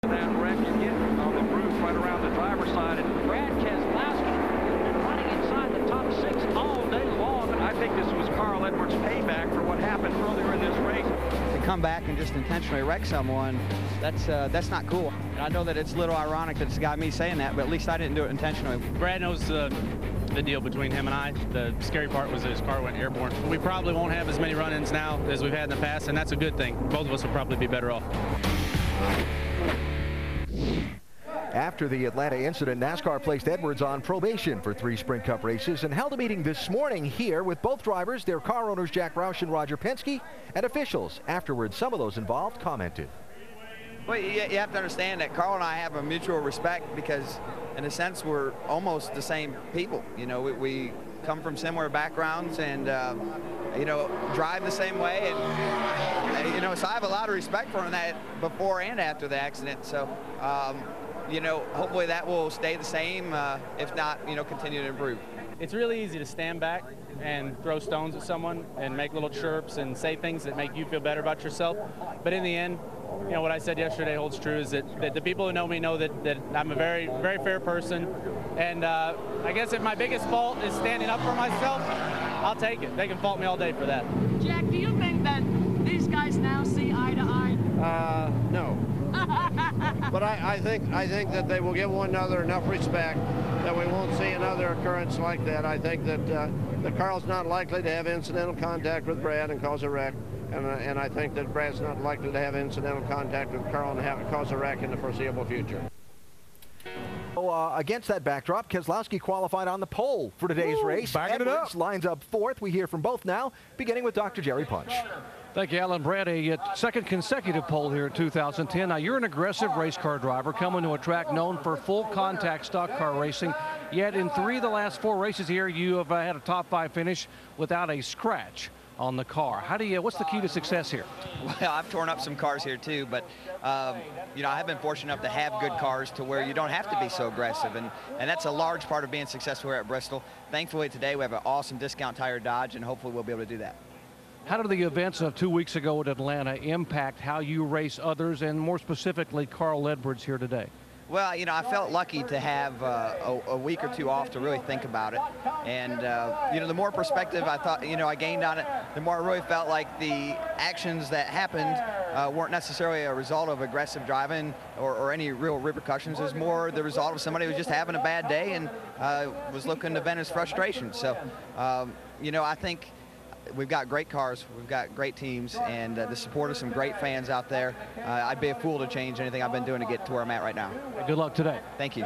that wreck and get on the roof right around the driver's side. And Brad Keselowski has been running inside the top 6 all day long. I think this was Carl Edwards' payback for what happened earlier in this race. To come back and just intentionally wreck someone, that's not cool. And I know that it's a little ironic that it's got me saying that, but at least I didn't do it intentionally. Brad knows the deal between him and I. The scary part was that his car went airborne. We probably won't have as many run-ins now as we've had in the past, and that's a good thing. Both of us will probably be better off. After the Atlanta incident, NASCAR placed Edwards on probation for 3 Sprint Cup races and held a meeting this morning here with both drivers, their car owners Jack Roush and Roger Penske, and officials. Afterwards, some of those involved commented. Well, you have to understand that Carl and I have a mutual respect because, in a sense, we're almost the same people. You know, we come from similar backgrounds and, you know, drive the same way. And, you know, so I have a lot of respect for him that before and after the accident. So, you know, hopefully that will stay the same, if not, you know, continue to improve. It's really easy to stand back and throw stones at someone and make little chirps and say things that make you feel better about yourself. But in the end, you know, what I said yesterday holds true, is that the people who know me know that I'm a very, very fair person. And I guess if my biggest fault is standing up for myself, I'll take it. They can fault me all day for that. Jack, do you think that these guys now see eye to eye? No. But I think that they will give one another enough respect that we won't see another occurrence like that. I think that Carl's not likely to have incidental contact with Brad and cause a wreck, and I think that Brad's not likely to have incidental contact with Carl and cause a wreck in the foreseeable future. Against that backdrop, Keselowski qualified on the pole for today's race. Backing it up. Lines up 4th. We hear from both now, beginning with Dr. Jerry Punch. Thank you, Alan. Brad, a second consecutive pole here in 2010. Now, you're an aggressive race car driver coming to a track known for full contact stock car racing. Yet in 3 of the last 4 races here, you have had a top 5 finish without a scratch on the car. What's the key to success here? Well, I've torn up some cars here too, but you know, I have been fortunate enough to have good cars to where you don't have to be so aggressive, and that's a large part of being successful here at Bristol. Thankfully today we have an awesome discount tire Dodge, and hopefully we'll be able to do that. How did the events of 2 weeks ago at Atlanta impact how you race others, and more specifically Carl Edwards here today? Well, you know, I felt lucky to have a week or 2 off to really think about it. And, you know, the more perspective I thought, you know, I gained on it, the more I really felt like the actions that happened weren't necessarily a result of aggressive driving or any real repercussions. It was more the result of somebody who was just having a bad day and was looking to vent his frustration. So, you know, I think we've got great cars, we've got great teams, and the support of some great fans out there. I'd be a fool to change anything I've been doing to get to where I'm at right now. Good luck today. Thank you.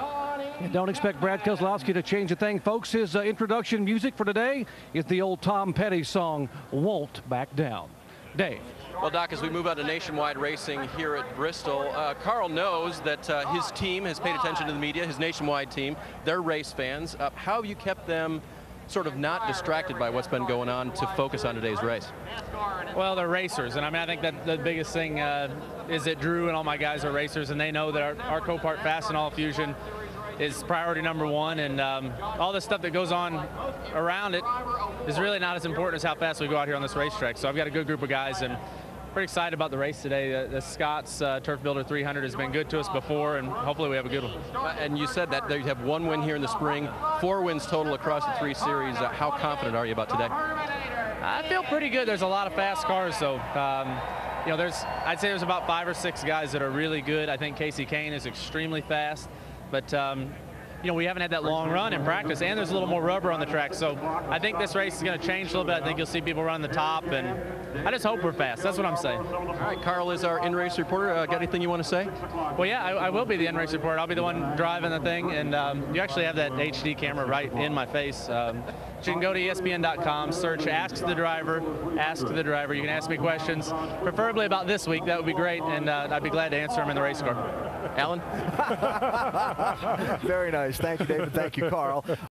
Don't expect Brad Keselowski to change a thing, folks. His introduction music for today is the old Tom Petty song, Won't Back Down. Dave. Well, Doc, as we move on to nationwide racing here at Bristol, Carl knows that his team has paid attention to the media, his nationwide team. They're race fans. How have you kept them sort of not distracted by what's been going on to focus on today's race? Well, they're racers, and I mean, I think that the biggest thing is that Drew and all my guys are racers, and they know that our Copart Fast and All Fusion is priority number 1, and all the stuff that goes on around it is really not as important as how fast we go out here on this racetrack. So I've got a good group of guys, and pretty excited about the race today. The Scott's Turf Builder 300 has been good to us before, and hopefully we have a good one. And you said that you have 1 win here in the spring, 4 wins total across the 3 series. How confident are you about today? I feel pretty good. There's a lot of fast cars, so you know, I'd say there's about 5 or 6 guys that are really good. I think Casey Kane is extremely fast, but you know, we haven't had that long run in practice, and there's a little more rubber on the track. So I think this race is going to change a little bit. I think you'll see people run the top, and I just hope we're fast. That's what I'm saying. All right, Carl is our in-race reporter. Got anything you want to say? Well, yeah, I will be the in-race reporter. I'll be the one driving the thing, and you actually have that HD camera right in my face. You can go to ESPN.com, search Ask the Driver, Ask the Driver. You can ask me questions, preferably about this week. That would be great, and I'd be glad to answer them in the race car. Alan? Very nice. Thank you, David. Thank you, Carl.